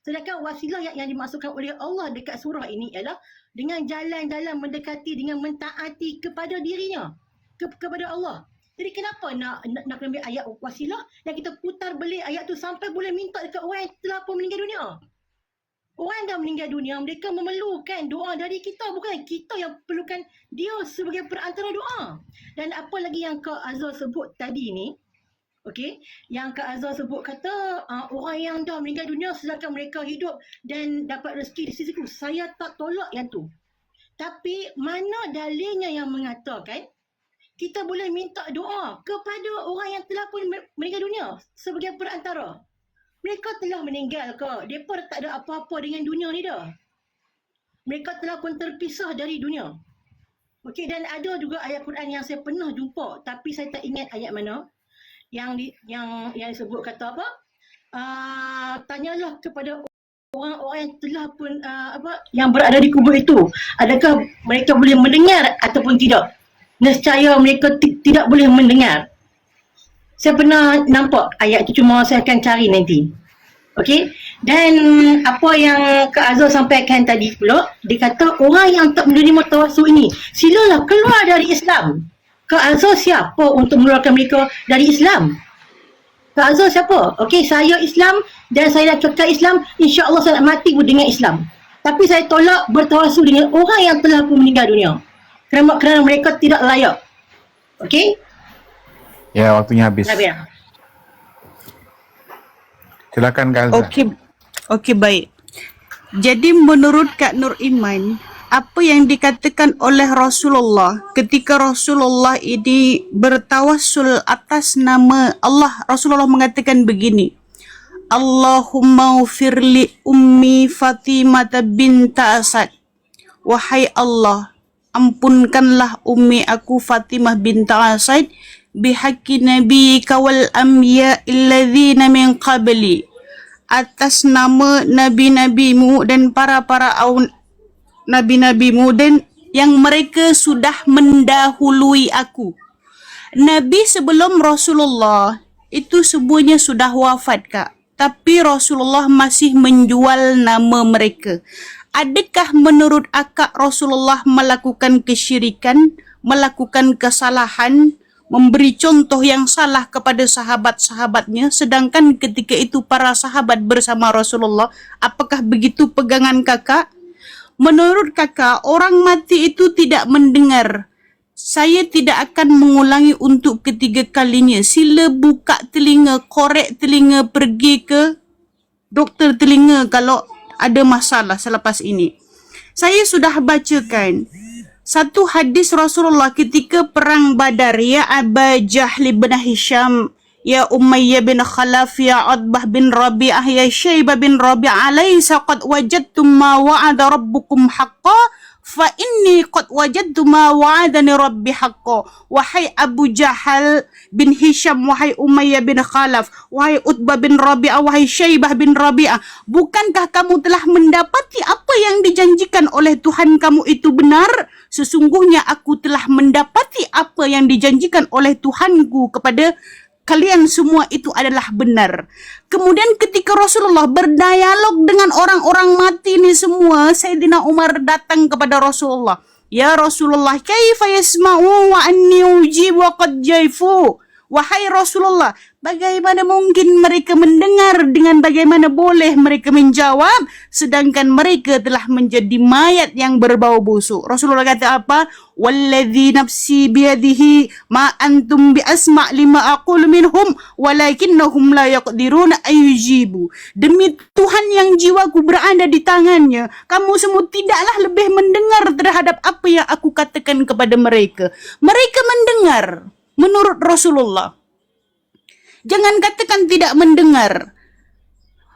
Sedangkan wasilah yang dimaksudkan oleh Allah dekat surah ini ialah dengan jalan-jalan mendekati, dengan mentaati kepada dirinya, kepada Allah. Jadi kenapa nak ambil ayat wasilah yang kita putar belik ayat tu sampai boleh minta dekat orang yang telah pun meninggal dunia? Orang dah meninggal dunia, mereka memerlukan doa dari kita, bukan kita yang perlukan dia sebagai perantara doa. Dan apa lagi yang Kak Azhar sebut tadi ni, okey, yang Kak Azhar sebut kata orang yang dah meninggal dunia sedangkan mereka hidup dan dapat rezeki di sisiku. Saya tak tolak yang tu. Tapi mana dalilnya yang mengatakan kita boleh minta doa kepada orang yang telah pun meninggal dunia sebagai perantara? Mereka telah meninggal ke? Mereka tak ada apa-apa dengan dunia ni dah. Mereka telah pun terpisah dari dunia. Okey, dan ada juga ayat Quran yang saya pernah jumpa tapi saya tak ingat ayat mana. Yang disebut kata apa? Tanyalah kepada orang-orang yang telah pun yang berada di kubur itu, adakah mereka boleh mendengar ataupun tidak? Nescaya mereka tidak boleh mendengar. Saya pernah nampak ayat itu, cuma saya akan cari nanti. Okey? Dan apa yang Kak Azhar sampaikan tadi pula, dia kata orang yang tak menerima tawasul ini, silalah keluar dari Islam. Kak Azhar siapa untuk mengeluarkan mereka dari Islam? Kak Azhar siapa? Okey, saya Islam dan saya nak kekal Islam, insya-Allah saya nak mati pun dengan Islam. Tapi saya tolak bertawasul dengan orang yang telah pun meninggal dunia. Kerana mereka tidak layak. Okey? Ya, waktunya habis. Silakan Kak Azhar. Okey, baik. Jadi menurut Kak Nur Iman, apa yang dikatakan oleh Rasulullah ketika Rasulullah ini bertawassul atas nama Allah, Rasulullah mengatakan begini, Allahumma ufirli ummi Fatimah binta Asad. Wahai Allah, ampunkanlah ummi aku Fatimah binta Asad bihaqqi nabiyyika wal anbiya alladzina min qabli, atas nama nabi-nabimu dan para nabi-nabimu dan yang mereka sudah mendahului aku. Nabi sebelum Rasulullah itu semuanya sudah wafat, Kak. Tapi Rasulullah masih menjual nama mereka. Adakah menurut akak Rasulullah melakukan kesyirikan, melakukan kesalahan, memberi contoh yang salah kepada sahabat-sahabatnya, sedangkan ketika itu para sahabat bersama Rasulullah? Apakah begitu pegangan kakak? Menurut kakak, orang mati itu tidak mendengar. Saya tidak akan mengulangi untuk ketiga kalinya. Sila buka telinga, korek telinga, pergi ke doktor telinga kalau ada masalah selepas ini. Saya sudah bacakan satu hadis Rasulullah ketika perang Badar. Ya Aba Jahl bin Hisham, ya Umayyah bin Khalaf, ya Utbah bin Rabi'ah, ya Syaibah bin Rabi'ah, alaysa qad wajadtum ma wa'ada rabbukum haqqan fa inni qad wajadtu ma wa'adani rabbi haqqan. Wahai Abu Jahal bin Hisham, wahai Umayyah bin Khalaf, wahai Utbah bin Rabi'ah, wahai Syaibah bin Rabi'ah, bukankah kamu telah mendapati apa yang dijanjikan oleh Tuhan kamu itu benar? Sesungguhnya aku telah mendapati apa yang dijanjikan oleh Tuhanku kepada kalian semua itu adalah benar. Kemudian ketika Rasulullah berdialog dengan orang-orang mati ni semua, Sayyidina Umar datang kepada Rasulullah. Ya Rasulullah, kaifa yasma'u wa anni ujib wa qad jaifu. Wahai Rasulullah, bagaimana mungkin mereka mendengar dengan bagaimana boleh mereka menjawab sedangkan mereka telah menjadi mayat yang berbau busuk? Rasulullah kata apa? Walladzi nafsi biyadihi ma antum bi asma' lima aqulu minhum walakinnahum la yaqdiruna ayujibu. Demi Tuhan yang jiwaku berada di tangannya, kamu semua tidaklah lebih mendengar terhadap apa yang aku katakan kepada mereka. Mereka mendengar. Menurut Rasulullah, jangan katakan tidak mendengar.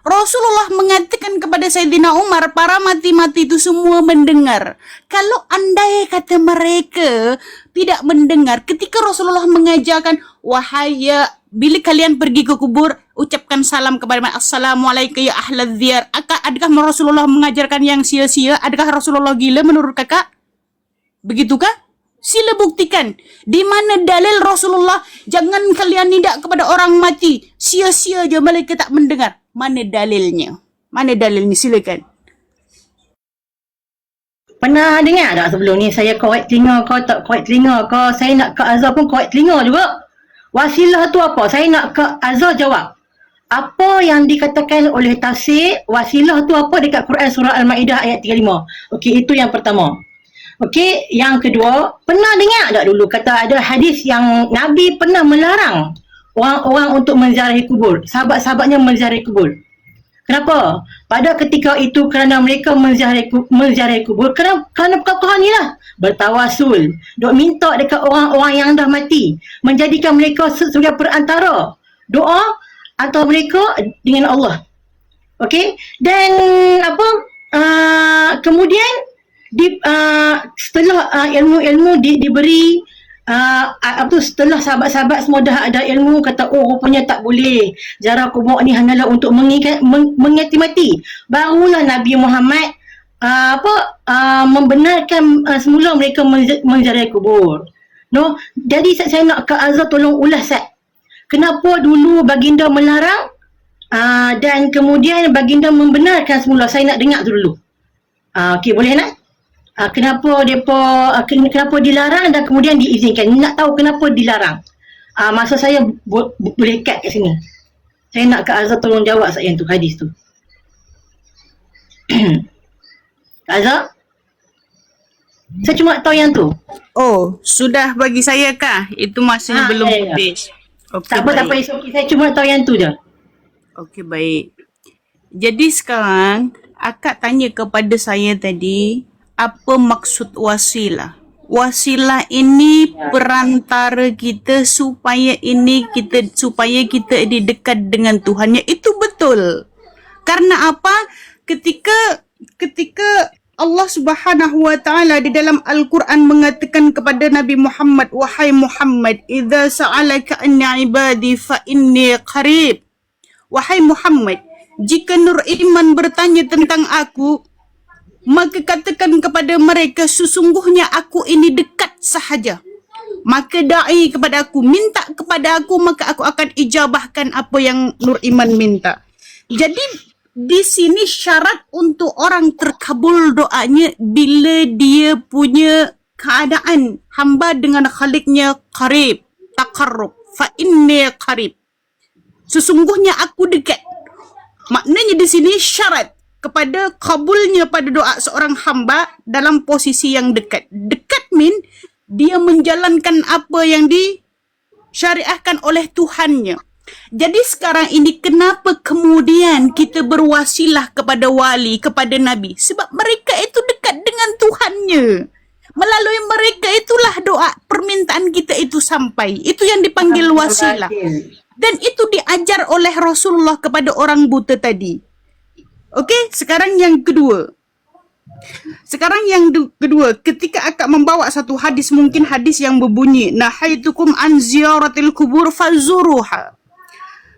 Rasulullah mengatakan kepada Sayyidina Umar, para mati-mati itu semua mendengar. Kalau andai kata mereka tidak mendengar, ketika Rasulullah mengajarkan, wahai ya, bila kalian pergi ke kubur, ucapkan salam kepada mereka, Assalamualaikum ya ahlal diyar. Adakah Rasulullah mengajarkan yang sia-sia? Adakah Rasulullah gila menurut kakak? Begitukah? Sila buktikan. Di mana dalil Rasulullah jangan kalian nidak kepada orang mati, sia-sia je mereka tak mendengar? Mana dalilnya? Mana dalilnya? Silakan. Pernah dengar tak sebelum ni saya korek telinga kau tak korek telinga kau, saya nak Kak Azhar pun korek telinga juga. Wasilah tu apa? Saya nak Kak Azhar jawab. Apa yang dikatakan oleh tafsir wasilah tu apa dekat Quran surah Al-Maidah ayat 35. Okey, itu yang pertama. Okey, yang kedua, pernah dengar tak dulu kata ada hadis yang Nabi pernah melarang orang-orang untuk menziarahi kubur, sahabat-sahabatnya menziarahi kubur. Kenapa? Pada ketika itu kerana mereka menziarahi kubur kerana perkara ni lah. Bertawasul, duk minta dekat orang-orang yang dah mati, menjadikan mereka sebagai perantara doa antara mereka dengan Allah. Okey? Dan apa? Kemudian setelah ilmu-ilmu diberi setelah sahabat-sahabat semua dah ada ilmu, kata oh rupanya tak boleh, ziarah kubur ni hanyalah untuk mengingati mati, barulah Nabi Muhammad membenarkan semula mereka menziarahi kubur. No, jadi saya nak Kak Azhar tolong ulas kenapa dulu baginda melarang dan kemudian baginda membenarkan semula. Saya nak dengar tu dulu. Okey, boleh nak? Kenapa dilarang dan kemudian diizinkan. Nak tahu kenapa dilarang. Masa saya boleh cut kat sini. Saya nak Kak Azhar tolong jawab yang tu, hadis tu. Kak Azhar? Saya cuma tahu yang tu. Oh, sudah bagi saya kah? Itu masih belum habis. Okay, tak apa, esok saya cuma tahu yang tu je. Okey, baik. Jadi sekarang akak tanya kepada saya tadi, apa maksud wasilah? Wasilah ini perantara kita supaya kita didekat dengan Tuhannya. Itu betul. Karena apa? Ketika Allah Subhanahu wa taala di dalam Al-Quran mengatakan kepada Nabi Muhammad, wahai Muhammad, idza sa'alaka anni ibadi fa inni qarib. Wahai Muhammad, jika Nur Iman bertanya tentang aku, maka katakan kepada mereka, sesungguhnya aku ini dekat sahaja. Maka da'i kepada aku, minta kepada aku, maka aku akan ijabahkan apa yang Nur Iman minta. Jadi di sini syarat untuk orang terkabul doanya bila dia punya keadaan hamba dengan Khaliknya qarib, taqarrub, fa inni qarib. Sesungguhnya aku dekat. Maknanya di sini syarat kepada kabulnya pada doa seorang hamba dalam posisi yang dekat. Dekat mean dia menjalankan apa yang disyariahkan oleh Tuhannya. Jadi sekarang ini kenapa kemudian kita berwasilah kepada wali, kepada Nabi? Sebab mereka itu dekat dengan Tuhannya. Melalui mereka itulah doa permintaan kita itu sampai. Itu yang dipanggil wasilah. Dan itu diajar oleh Rasulullah kepada orang buta tadi. Okey, sekarang yang kedua. Ketika akak membawa satu hadis, mungkin hadis yang berbunyi, nahaitukum an ziyaratil kubur fazuruha.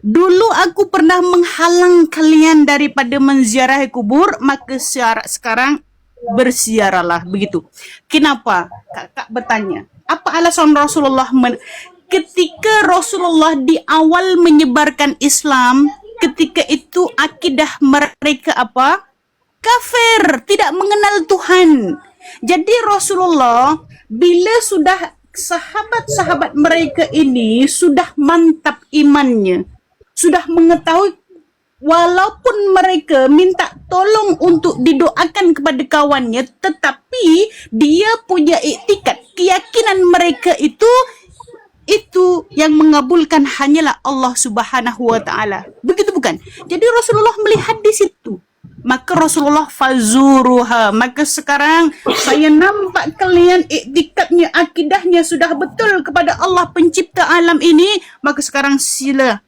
Dulu aku pernah menghalang kalian daripada menziarahi kubur, maka sekarang berziarahlah. Begitu. Kenapa? Kakak bertanya. Apa alasan Rasulullah ketika Rasulullah di awal menyebarkan Islam, ketika itu akidah mereka apa? Kafir, tidak mengenal Tuhan. Jadi Rasulullah bila sudah sahabat-sahabat mereka ini sudah mantap imannya, sudah mengetahui walaupun mereka minta tolong untuk didoakan kepada kawannya, tetapi dia punya iktikad, keyakinan mereka itu yang mengabulkan hanyalah Allah Subhanahu wa taala. Begitu bukan? Jadi Rasulullah melihat di situ. Maka Rasulullah fazuruha. Maka sekarang saya nampak kalian iktikadnya, akidahnya sudah betul kepada Allah pencipta alam ini. Maka sekarang sila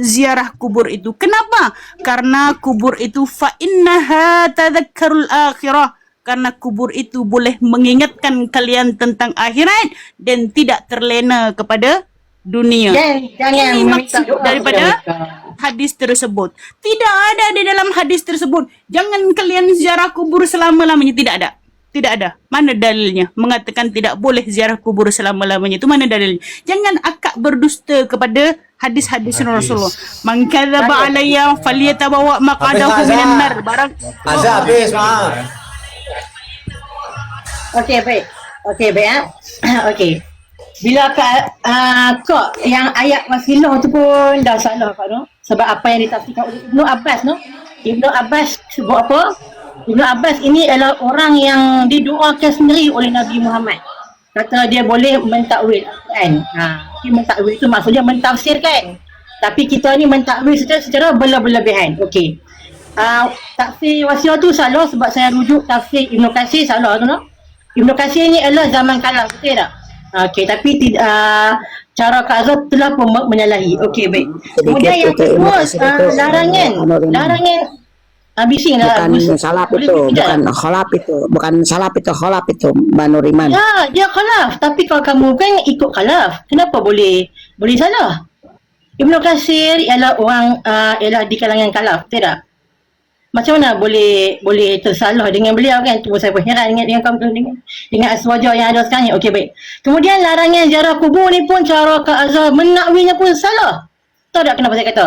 ziarah kubur itu. Kenapa? Karena kubur itu fa innaha tadhakkarul akhirah. Karena kubur itu boleh mengingatkan kalian tentang akhirat dan tidak terlena kepada dunia. Jangan ini maksud daripada hadis tersebut. Tidak ada di dalam hadis tersebut, jangan kalian ziarah kubur selama-lamanya. Tidak ada. Tidak ada. Mana dalilnya mengatakan tidak boleh ziarah kubur selama-lamanya? Itu mana dalilnya? Jangan akak berdusta kepada hadis-hadis Rasulullah. Man kadzaba alayya falyatabawa maq'adahu minan nar. Barang Azhar habis, maaf. Okey, baik. Okey, baik. Okey. Bila kok yang ayat wasilah tu pun dah salah Kak no. Sebab apa yang ditafsirkan oleh Ibnu Abbas no. Ibnu Abbas sebut apa? Ibnu Abbas ini adalah orang yang didoakan sendiri oleh Nabi Muhammad. Kata dia boleh mentakwil Al-Quran. Mentakwil itu maksudnya mentafsirkan. Tapi kita ni mentakwil secara berlebihan. Okey. Tafsir wasilah tu salah sebab saya rujuk tafsir Ibnu Katsir salah tu no. Ibnu Katsir ni adalah zaman kalam, betul tak? Okey, tapi cara Kak Azhar telah pun menyalahi. Okey, baik. Kemudian yang kedua, larangan bising lah. Bukan salaf itu, bukan khalaf itu, bukan salaf itu, khalaf itu, Banur Iman. Ya, dia khalaf. Tapi kalau kamu kan ikut khalaf, kenapa boleh salah? Ibnu Katsir ialah orang ialah di kalangan khalaf, betul tak? Macam mana boleh tersalah dengan beliau kan? Tu saya pun heran dengan aswaja yang ada sekarang ni. Okey, baik. Kemudian larangan ziarah kubur ni pun cara Kak Azhar menakwilnya pun salah. Tahu tak kenapa saya kata?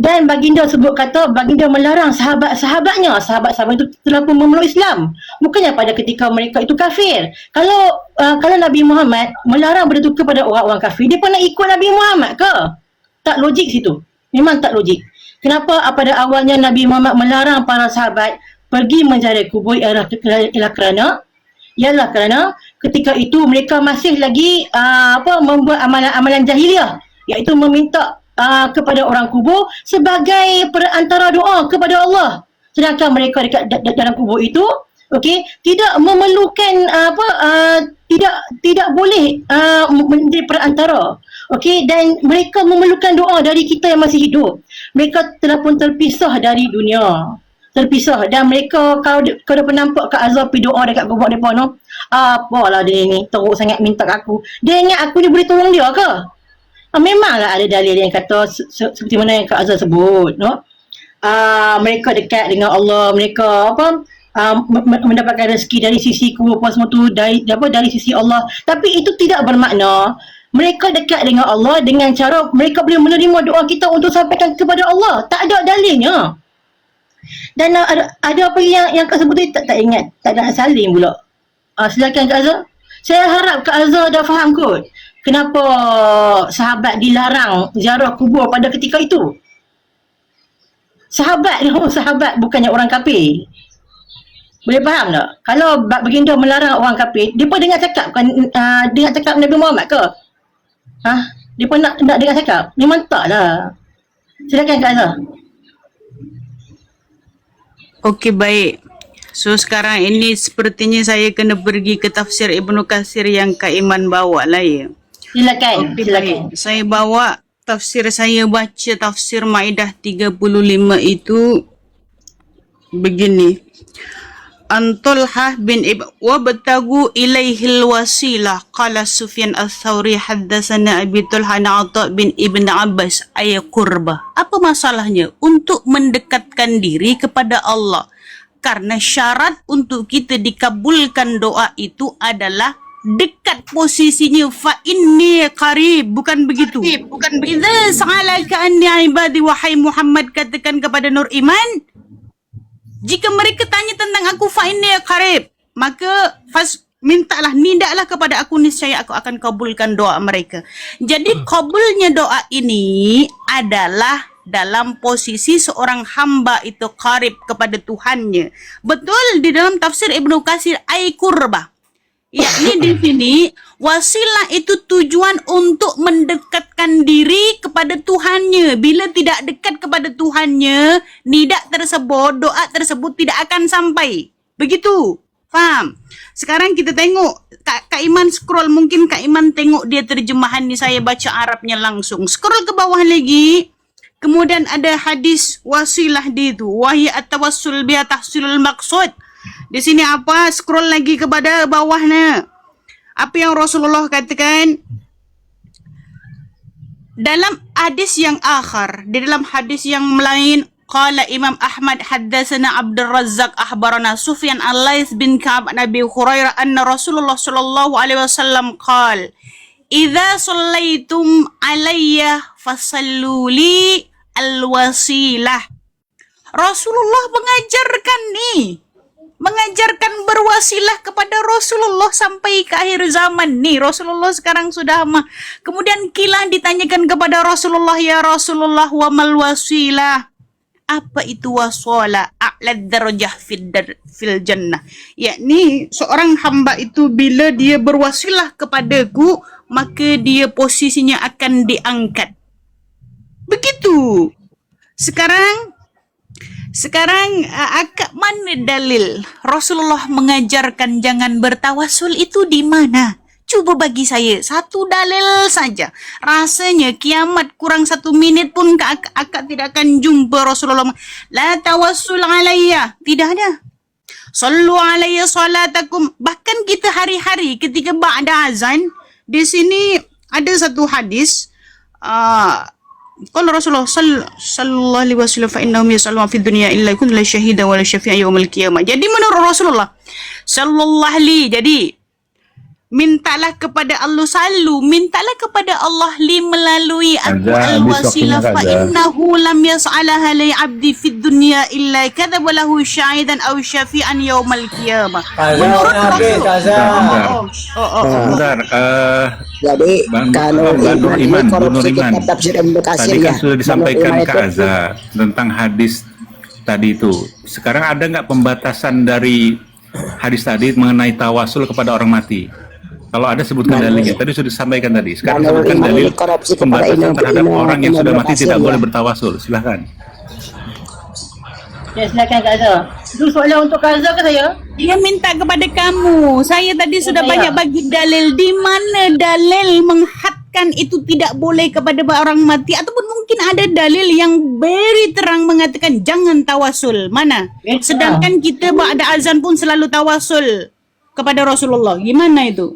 Dan baginda sebut kata baginda melarang sahabat-sahabatnya. Sahabat-sahabat itu telah pun memeluk Islam. Bukannya pada ketika mereka itu kafir. Kalau Nabi Muhammad melarang benda tu kepada orang-orang kafir, dia pun nak ikut Nabi Muhammad ke? Tak logik situ. Memang tak logik. Kenapa pada awalnya Nabi Muhammad melarang para sahabat pergi menziarah kubur ialah kerana ketika itu mereka masih lagi membuat amalan-amalan jahiliah, iaitu meminta kepada orang kubur sebagai perantara doa kepada Allah. Sedangkan mereka dekat dalam kubur itu tidak memerlukan tidak boleh menjadi perantara. Dan mereka memerlukan doa dari kita yang masih hidup. Mereka telah pun terpisah dari dunia. Terpisah. Dan mereka, kalau dah pernah nampak Kak Azhar pergi doa dekat kubur mereka no, apalah dia ni, teruk sangat minta kat aku. Dia ingat aku ni boleh tolong dia ke? Memanglah ada dalil yang kata seperti mana yang Kak Azhar sebut no. Mereka dekat dengan Allah, mereka mendapatkan rezeki dari sisi kubur semua tu dari sisi Allah. Tapi itu tidak bermakna mereka dekat dengan Allah dengan cara mereka boleh menerima doa kita untuk sampaikan kepada Allah. Tak ada dalilnya. Dan ada apa yang Kak sebut tadi tak ingat. Tak ada salin pula. Silakan Kak Azhar. Saya harap Kak Azhar dah faham kot kenapa sahabat dilarang ziarah kubur pada ketika itu. Sahabat bukannya orang kafir. Boleh faham tak? Kalau baginda melarang orang kafir, dia pun dengar cakap dengar cakap Nabi Muhammad ke? Dia pun nak dengar cakap? Memang tak lah. Silakan Kak Azhar. okey, baik. So sekarang ini sepertinya saya kena pergi ke tafsir Ibnu Katsir yang Kak Iman bawa lah ya. Silakan. Silakan. Saya bawa tafsir, saya baca tafsir Maidah 35 itu begini. Antulhah bin wa batagu ilaihil wasilah qala Sufyan al-Thawri haddatsana Abi Tulha Ata bin Ibn Abbas ay qurba. Apa masalahnya untuk mendekatkan diri kepada Allah? Karena syarat untuk kita dikabulkan doa itu adalah dekat posisinya. Fa inni qarib, bukan begitu. Idza sa'alaka anni ibadi wahai Muhammad, katakan kepada Nur Iman, jika mereka tanya tentang aku fa inni qarib, maka mintalah, nindaklah kepada aku, niscaya aku akan kabulkan doa mereka. Jadi kabulnya doa ini adalah dalam posisi seorang hamba itu qarib kepada Tuhannya. Betul di dalam tafsir Ibnu Katsir ay qurba. Yakni di sini wasilah itu tujuan untuk mendekatkan diri kepada Tuhannya. Bila tidak dekat kepada Tuhannya, nidak tersebut, doa tersebut tidak akan sampai. Begitu. Faham? Sekarang kita tengok Kak Iman scroll, mungkin Kak Iman tengok dia terjemahan ni, saya baca Arabnya langsung. Scroll ke bawah lagi. Kemudian ada hadis wasilah di itu. Wahya at-tawassul biha tahsilul maqsud. Di sini apa? Scroll lagi kepada bawahnya. Apa yang Rasulullah katakan? Dalam hadis yang akhir, di dalam hadis yang lain, qala Imam Ahmad haddatsana Abdul Razzaq akhbarana Sufyan al-Laits bin Ka'ab an Abi Hurairah anna Rasulullah sallallahu alaihi wasallam qala idza shallaitum alayya fasalluli al-wasilah. Rasulullah mengajarkan berwasilah kepada Rasulullah sampai ke akhir zaman nih. Rasulullah sekarang sudah kemudian Kilah ditanyakan kepada Rasulullah, ya Rasulullah, wa mal wasilah? Apa itu wasala? A'la darajah fil jannah. Yakni seorang hamba itu bila dia berwasilah kepadaku, maka dia posisinya akan diangkat. Begitu. Sekarang akak mana dalil Rasulullah mengajarkan jangan bertawasul itu di mana? Cuba bagi saya satu dalil saja. Rasanya kiamat kurang 1 minit pun akak tidak akan jumpa Rasulullah. La tawassul alayya. Tidak ada. Sallu alayya salatakum. Bahkan kita hari-hari ketika ba'da azan, di sini ada satu hadis. Kalau Rasulullah sallallahu alaihi wasallam fa innahum yasallu fi dunya illa kun la syahida wa la syafi'a yaumil qiyamah. Jadi menurut Rasulullah sallallahu alaihi, jadi mintalah kepada Allah melalui aku al-wasilah fa innahu lam yas'alaha li 'abdi fid dunya illa kadhaba lahu syahidan aw syafi'an yaumal qiyamah. Menurut Rasulullah. Sebentar. Jadi kalau Nur Iman, korupsi kita tafsir Ibnu Katsir tadi kan ya. sudah disampaikan ke Azza tentang hadis tadi itu. Sekarang ada nggak pembatasan dari hadis tadi mengenai tawasul kepada orang mati? Kalau ada sebutkan dalilnya. Tadi sudah disampaikan tadi. Sekarang sebutkan dalil pembatasan terhadap orang yang sudah mati tidak boleh bertawasul. Silahkan. Ya, silakan Kak Azhar. Itu soalan untuk Kak Azhar ke saya? Dia minta kepada kamu. Saya tadi sudah Saya. banyak bagi dalil. Di mana dalil menghadkan itu tidak boleh kepada orang mati? Ataupun mungkin ada dalil yang very terang mengatakan jangan tawasul. Mana? Sedangkan kita ba'da azan pun selalu tawasul kepada Rasulullah. Gimana itu?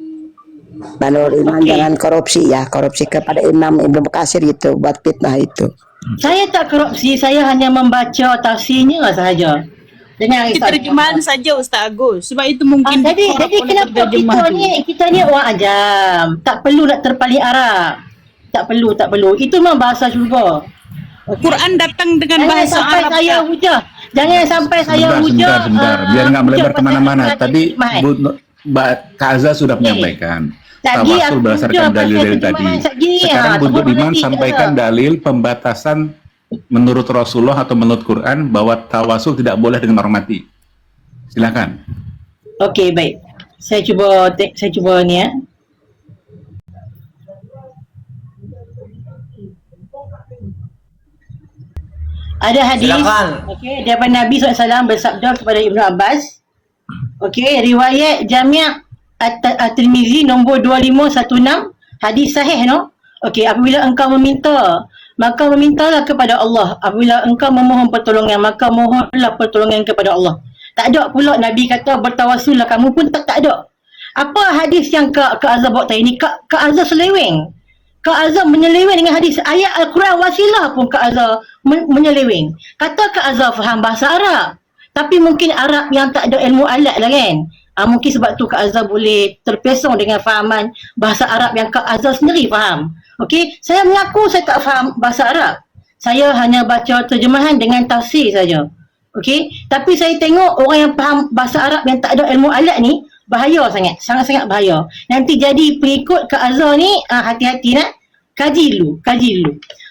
Banur Iman jangan korupsi ya. Korupsi kepada Imam Ibnu Katsir itu buat fitnah itu. Saya tak korupsi, saya hanya membaca tafsirnya sahaja. Dengan Terjemahan saja Ustaz Agus. Sebab itu mungkin jadi kenapa kita ni orang ajam, tak perlu nak terpaling Arab. Tak perlu. Itu memang bahasa syurga. Quran datang dengan bahasa Arab. Saya hujah. Jangan sampai saya hujah. Sebentar. Biar nggak melebar kemana-mana. Tadi Kak Azza sudah menyampaikan. Tawasul berdasarkan dalil-dalil tadi. Sekarang Bu Iman sampaikan dalil pembatasan menurut Rasulullah atau menurut Quran bahwa tawasul tidak boleh dengan orang mati. Silakan. Okey, baik. Saya cuba ni ya. Ada hadis. Okey, daripada Nabi SAW bersabda kepada Ibnu Abbas. Okey, riwayat Jami' At-Tirmizi nombor 2516, hadis sahih no. Okey, apabila engkau meminta, maka memintalah kepada Allah. Apabila engkau memohon pertolongan, maka mohonlah pertolongan kepada Allah. Tak ada pula Nabi kata bertawasullah kamu pun tak ada. Apa hadis yang Kak Azhar bawa tadi ni? Kak Azhar seleweng. Kak Azhar menyeleweng dengan hadis ayat Al-Quran wasilah pun Kak Azhar menyeleweng. Kata Kak Azhar faham bahasa Arab, tapi mungkin Arab yang tak ada ilmu alat lah kan. Mungkin sebab tu Kak Azhar boleh terpesong dengan fahaman bahasa Arab yang Kak Azhar sendiri faham. Okey, saya mengaku saya tak faham bahasa Arab. Saya hanya baca terjemahan dengan tafsir saja. Okey, tapi saya tengok orang yang faham bahasa Arab yang tak ada ilmu alat ni bahaya sangat-sangat bahaya. Nanti jadi pengikut Kak Azhar ni hati-hati nak kaji dulu.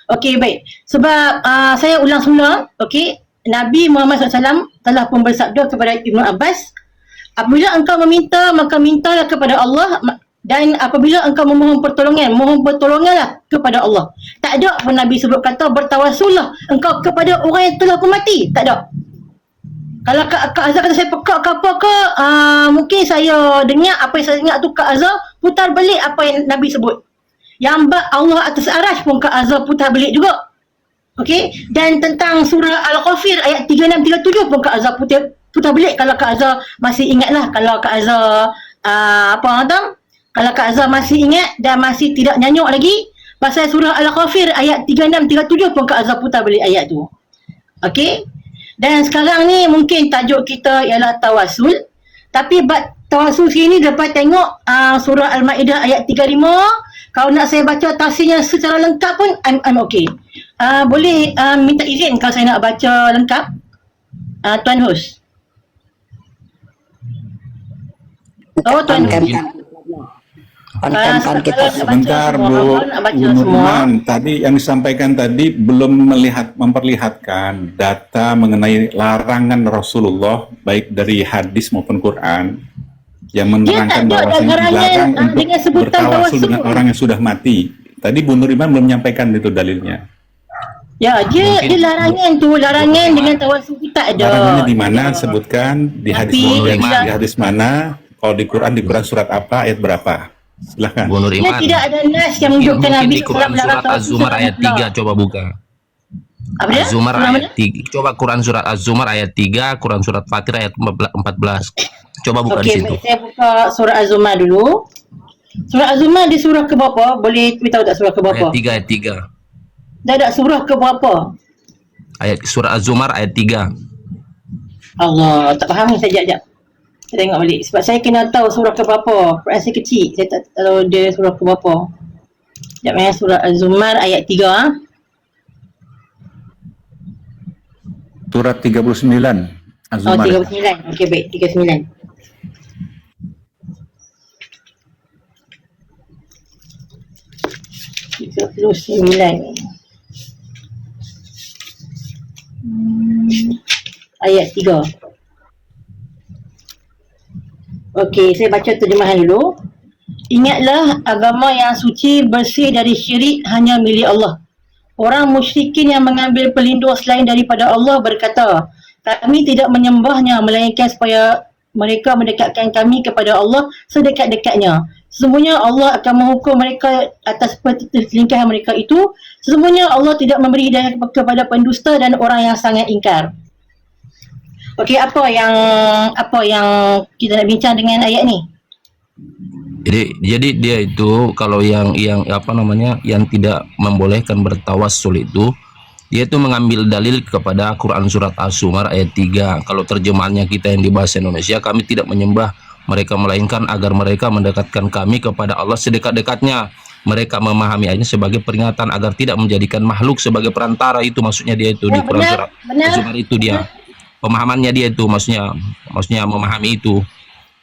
Okey, baik. Sebab saya ulang semula, okey, Nabi Muhammad SAW telah pun bersabda kepada Ibnu Abbas, apabila engkau meminta, maka mintalah kepada Allah, dan apabila engkau memohon pertolongan, mohon pertolonganlah kepada Allah. Tak ada pun Nabi sebut kata bertawasullah engkau kepada orang yang telah pun mati. Tak ada. Kalau Kak Azhar kata saya pekak ke apa ke, mungkin saya dengar apa yang saya dengar tu Kak Azhar putar balik apa yang Nabi sebut. Yang Allah atas arasy pun Kak Azhar putar balik juga. Okey, dan tentang surah Al-Ghafir ayat 36-37 pun Kak Azhar putar balik kalau Kak Azhar masih ingatlah. Kalau Kak Azhar kalau Kak Azhar masih ingat dan masih tidak nyanyuk lagi pasal surah Al-Ghafir ayat 36-37 pun Kak Azhar putar balik ayat tu. Okey, dan sekarang ni mungkin tajuk kita ialah tawasul, tapi tawasul sini dapat tengok surah Al-Maidah ayat 35. Kalau nak saya baca tafsirnya secara lengkap pun I'm okay. Boleh minta izin kalau saya nak baca lengkap, Tuan Hus. Tuan Kan kita Sebentar Bu Nurman, tadi yang disampaikan tadi belum memperlihatkan data mengenai larangan Rasulullah baik dari hadis maupun Quran yang menerangkan tak ada bahwasanya larangan, dilarang untuk dengan sebutan bertawasul tawasul. dengan orang yang sudah mati. Tadi Bu Nurman belum menyampaikan itu dalilnya. Ya, dia larangan dengan tawasul kita ada. Larangannya di mana? Sebutkan di hadis Tapi mana? Di hadis mana? Kalau di Quran surat apa? Ayat berapa? Silahkan. Bu Nur Dia Iman. tidak ada nas yang menunjukkan Mungkin Nabi di Quran surat Az-Zumar ayat 3 coba buka. Apa dia? Az-Zumar Surah ayat mana? 3. Coba Quran surat Az-Zumar ayat 3, Quran surat Fatir ayat 14. Coba buka di Okey, situ. baik, saya buka surah Az-Zumar dulu. Surah Az-Zumar di surah ke berapa? Boleh beritahu tak surah ke berapa? Ayat 3. Dah ada surah ke berapa? Ayat surah Az-Zumar ayat 3. Allah, tak faham ni saya jap. Saya tengok balik. Sebab saya kena tahu surah ke berapa. Quran saya kecil. Saya tak tahu dia surah ke berapa. Sekejap surah Az-Zumar ayat 3. Surat 39 Oh, Az-Zumar. 39. Okey, baik. 39. Ayat 3. Okey, saya baca terjemahan dulu. Ingatlah agama yang suci bersih dari syirik hanya milik Allah. Orang musyrikin yang mengambil pelindung selain daripada Allah berkata, kami tidak menyembahnya melainkan supaya mereka mendekatkan kami kepada Allah sedekat-dekatnya. Sesungguhnya Allah akan menghukum mereka atas perselingkahan mereka itu. Sesungguhnya Allah tidak memberi hidayah kepada pendusta dan orang yang sangat ingkar. Okey, apa yang kita nak bincang dengan ayat ni? Jadi dia itu kalau yang apa namanya yang tidak membolehkan bertawassul itu dia itu mengambil dalil kepada Quran surat Az-Zumar ayat 3. Kalau terjemahannya kita yang di bahasa Indonesia, kami tidak menyembah mereka melainkan agar mereka mendekatkan kami kepada Allah sedekat-dekatnya. Mereka memahami ayatnya sebagai peringatan agar tidak menjadikan makhluk sebagai perantara, itu maksudnya dia itu di Quran surat Az-Zumar itu dia. Pemahamannya dia itu maksudnya memahami itu.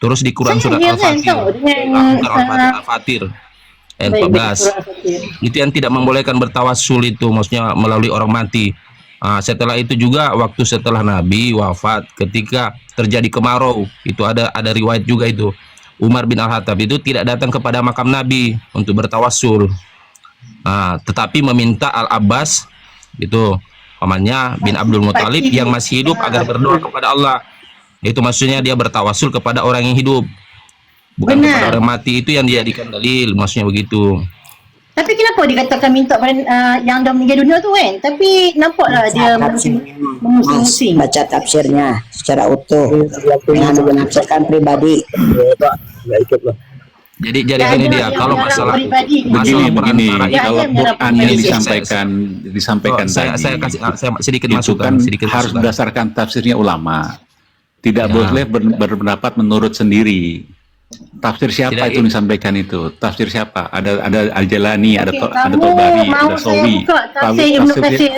Terus di Quran surat Al-Fatir ayat 14 itu yang tidak membolehkan bertawassul itu maksudnya melalui orang mati. Setelah itu juga waktu setelah Nabi wafat ketika terjadi kemarau itu ada riwayat juga itu Umar bin Al-Khattab itu tidak datang kepada makam Nabi untuk bertawassul, tetapi meminta Al-Abbas itu pamannya bin Abdul Muthalib yang masih hidup agar berdoa kepada Allah. Itu maksudnya dia bertawassul kepada orang yang hidup, bukan kepada orang mati. Itu yang dijadikan dalil, maksudnya begitu. Tapi kenapa dikatakan minta pada yang dah meninggal dunia tu kan? Tapi nampaklah dia memusing-musing. baca tafsirnya secara utuh dengan menafsirkan pribadi. Jadi ini dia kalau masalah Begini, perantara itu, kalau Quran yang disampaikan saya tadi, saya sedikit itu masukkan, kan harus berdasarkan tafsirnya ulama. Tidak boleh berpendapat menurut sendiri. Tafsir siapa itu disampaikan itu? Tafsir siapa? Ada Al-Jalani, ada Tobari, ada Sawi.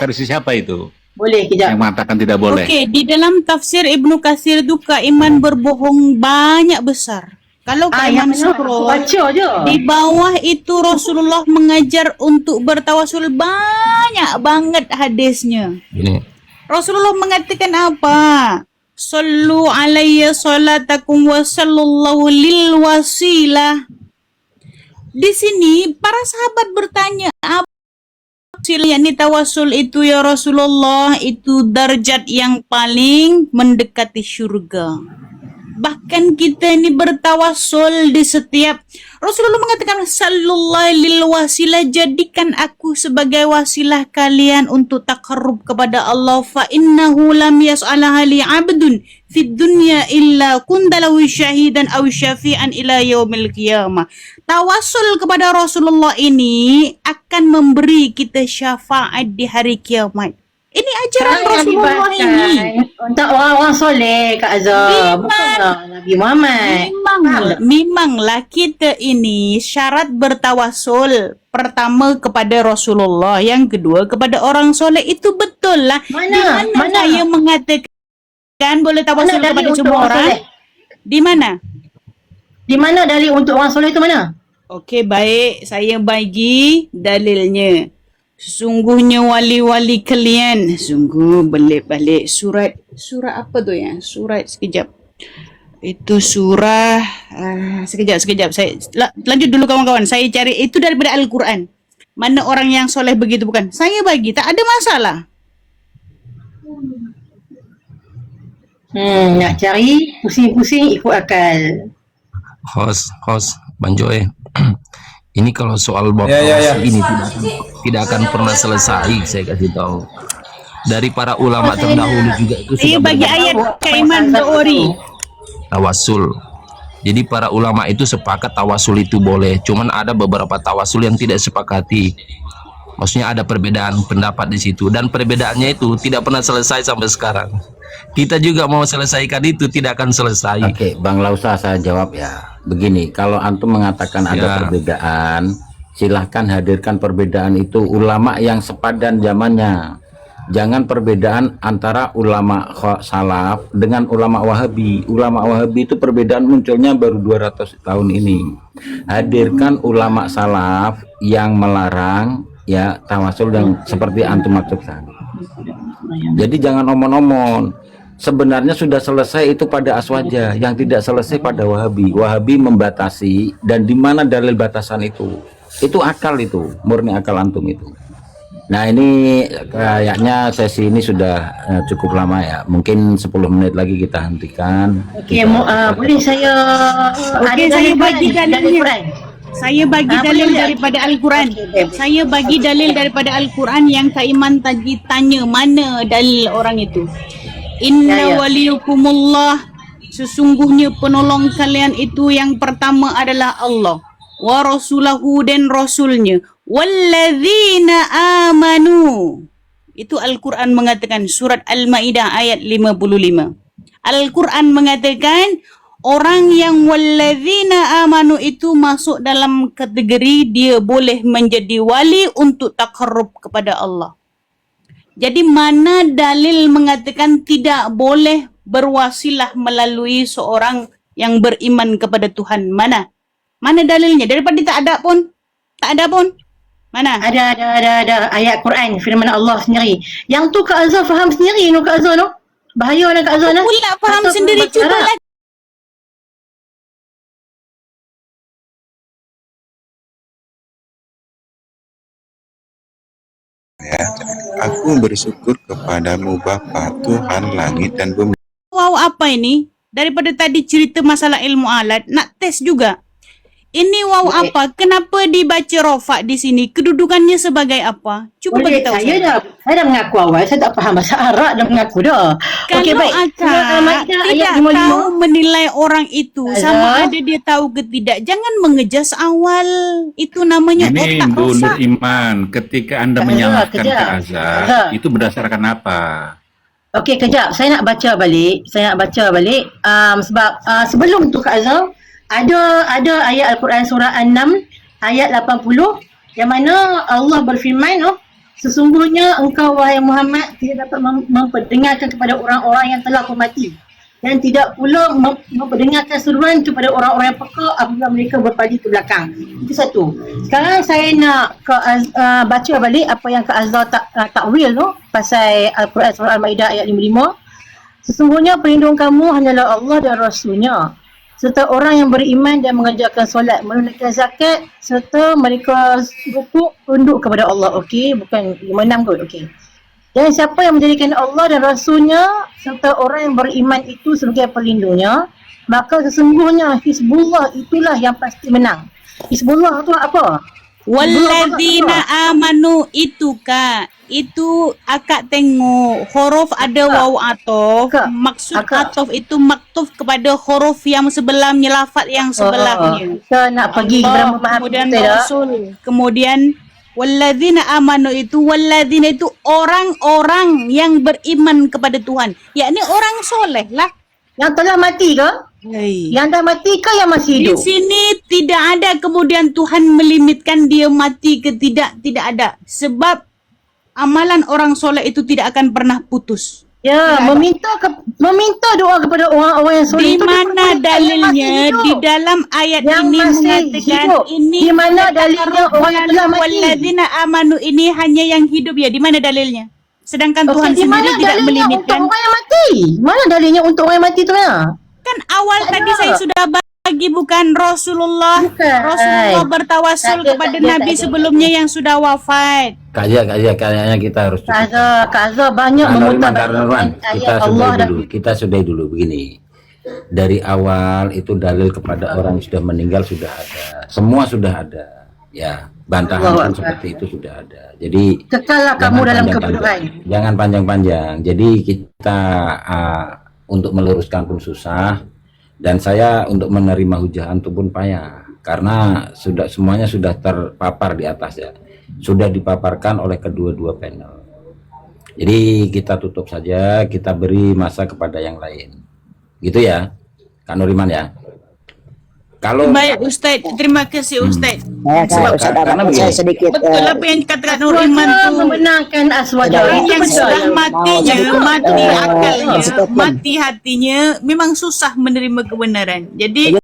Tafsir siapa itu? Boleh kejap. Yang mengatakan tidak boleh. Okey, di dalam tafsir Ibnu Katsir itu Kak Iman berbohong banyak besar. Kalau Kak Iman scroll, baca je. di bawah itu Rasulullah mengajar untuk bertawasul banyak banget hadisnya. Ini Rasulullah mengatakan apa? Sallu alayya salatakum wa sallallahu lil wasilah. Di sini para sahabat bertanya, apa yakni tawasul itu ya Rasulullah? Itu darjat yang paling mendekati syurga. Bahkan kita ini bertawasul di setiap Rasulullah mengatakan sallallahu lil wasilah, jadikan aku sebagai wasilah kalian untuk taqarrub kepada Allah. Fa innahu lam yas'alaha li 'abdun fid dunya illa kundalahu syahidan aw syafi'an ila yaumil qiyamah. Tawasul kepada Rasulullah ini akan memberi kita syafaat di hari kiamat. Ini ajaran Sekarang yang Rasulullah ini. dibahasakan untuk orang-orang soleh Kak Azhar. Bukanlah Nabi Muhammad. Memanglah kita ini syarat bertawasul. Pertama kepada Rasulullah, yang kedua kepada orang soleh, itu betul lah. Di mana saya mengatakan boleh tawasul Mana kepada dalil untuk semua orang orang? soleh? Di mana? Di mana dalil untuk orang soleh itu mana? Okey, baik. Saya bagi dalilnya. Sesungguhnya wali-wali kalian. Sungguh balik-balik. Surat apa tu ya? Surat sekejap. Itu surah. Sekejap. Saya lanjut dulu kawan-kawan. Saya cari. Itu daripada Al-Quran. Mana orang yang soleh begitu bukan? Saya bagi. Tak ada masalah. Nak cari pusing-pusing ikut akal. Host, Bang Joy. Ini kalau soal bab ini tidak akan pernah selesai, saya kasih tahu. Dari para ulama terdahulu juga itu Saya sudah bagi ayat Kaiman Doori. tawasul. Jadi para ulama itu sepakat tawasul itu boleh. Cuman ada beberapa tawasul yang tidak sepakati. Maksudnya ada perbedaan pendapat di situ, dan perbedaannya itu tidak pernah selesai sampai sekarang. Kita juga mau selesaikan itu tidak akan selesai. Oke, Bang Lausa, saya jawab ya. Begini, kalau antum mengatakan ada perbedaan, silahkan hadirkan perbedaan itu ulama yang sepadan zamannya. Jangan perbedaan antara ulama salaf dengan ulama wahabi. Ulama wahabi itu perbedaan munculnya baru 200 tahun ini. Hadirkan ulama salaf yang melarang ya tawasul yang seperti antum maksudkan. Jadi jangan omon-omon. Sebenarnya sudah selesai itu pada Aswaja, yang tidak selesai pada Wahabi. Wahabi membatasi, dan di mana dalil batasan itu? Itu akal, itu murni akal antum itu. Nah, ini kayaknya sesi ini sudah cukup lama ya. Mungkin 10 menit lagi kita hentikan. Okey, boleh saya Okey, saya bagi dalilnya. Saya bagi dalil daripada Al-Quran. Saya bagi dalil daripada Al-Quran yang Kak Iman tadi tanya mana dalil orang itu. Inna waliyukumullah, sesungguhnya penolong kalian itu yang pertama adalah Allah, wa rasulahu, dan rasulnya, walladzina amanu. Itu Al-Quran mengatakan, surat Al-Maidah ayat 55. Al-Quran mengatakan orang yang walladzina amanu itu masuk dalam kategori dia boleh menjadi wali untuk takarrub kepada Allah. Jadi mana dalil mengatakan tidak boleh berwasilah melalui seorang yang beriman kepada Tuhan? Mana? Mana dalilnya? Daripada tak ada pun. Mana? Ada ayat Quran, firman Allah sendiri. Yang tu Kak Azhar faham sendiri no Kak Azhar no. Bahaya lah Kak Azhar. Pula faham sendiri, cubalah. Ya, aku bersyukur kepadamu Bapa, Tuhan langit dan bumi. Wow, apa ini? Daripada tadi cerita masalah ilmu alat, nak tes juga. Ini wow apa? Kenapa dibaca rofa di sini? Kedudukannya sebagai apa? Cuba bagi tahu saya dah mengaku awal, saya tak faham bahasa Arab, dah mengaku dah. Kalau Okey, baik. akak tidak tahu menilai orang itu, sama ada dia tahu ke tidak, jangan mengejas awal. Itu namanya Ini otak Nur rosak. Iman, ketika Anda menyalahkan Kak Azhar, itu berdasarkan apa? Okey, kejap. Saya nak baca balik. Sebab sebelum tu Kak Azhar, ada ayat Al-Quran surah An-Naml ayat 80 yang mana Allah berfirman, sesungguhnya engkau wahai Muhammad tidak dapat memperdengarkan kepada orang-orang yang telah mati, dan tidak pula memperdengarkan seruan kepada orang-orang yang peka apabila mereka berpadu ke belakang. Itu satu. Sekarang saya nak baca balik apa yang Kak Azhar takwil tu pasal Al-Quran surah Al-Maidah ayat 55. Sesungguhnya pelindung kamu hanyalah Allah dan Rasulnya, serta orang yang beriman dan mengerjakan solat, menunaikan zakat, serta mereka rukuk tunduk kepada Allah. Okey, bukan 56 kot. Okey. Dan siapa yang menjadikan Allah dan Rasulnya serta orang yang beriman itu sebagai pelindungnya, maka sesungguhnya Hizbullah itulah yang pasti menang. Hizbullah tu apa? Walladzina amanu itu Kak. Itu akak tengok huruf ada waw atof. Maksud atof itu maktuf kepada huruf yang sebelahnya, lafaz yang sebelahnya. Kita nak pergi kepada memahami kemudian kita dah. Rasul, kemudian Walladzina amanu itu, walladzina itu orang-orang yang beriman kepada Tuhan. Yakni orang soleh lah. Yang telah mati ke? Yang dah mati ke yang masih Di hidup? sini tidak ada kemudian Tuhan melimitkan dia mati ke tidak ada. Sebab amalan orang soleh itu tidak akan pernah putus. Ya, meminta doa kepada orang-orang yang soleh Di itu mana dalilnya di dalam ayat Yang ini masih mengatakan hidup. ini Di mana dalilnya orang yang telah mati? walladzina amanu ini hanya yang hidup ya? Di mana dalilnya? Sedangkan Tuhan Di sendiri mana tidak dalilnya melimitkan. untuk orang yang mati? Mana dalilnya untuk orang yang mati tu ya? Kan awal tadi saya sudah bagi bukan Rasulullah. Bukan. Rasulullah bertawasul Tak ada, kepada tak ada, Nabi tak ada. sebelumnya yang sudah wafat. Kayaknya kita harus cukup. Kak Azhar banyak Nah, memutar Norman, kita Allah dan sudahi dulu begini. Dari awal itu dalil kepada orang yang sudah meninggal sudah ada, semua sudah ada, ya bantahan Allah kan Akbar. seperti itu sudah ada. Jadi kekallah kamu jangan dalam panjang-panjang. kebodohan. Jangan panjang-panjang. Jadi kita untuk meluruskan pun susah, dan saya untuk menerima hujah antum pun payah karena semuanya sudah terpapar di atas ya. Sudah dipaparkan oleh kedua-dua panel. Jadi kita tutup saja, kita beri masa kepada yang lain. Gitu ya, Kak Nuriman ya. Kalau Baik Ustaz, terima kasih Ustaz. Ustaz karena saya sedikit Betul apa yang dikatakan Nur Iman Aswaja tu. memenangkan Aswaja. Orang Itu yang betul. sudah matinya, mati akalnya, Statement. mati hatinya, memang susah menerima kebenaran. Jadi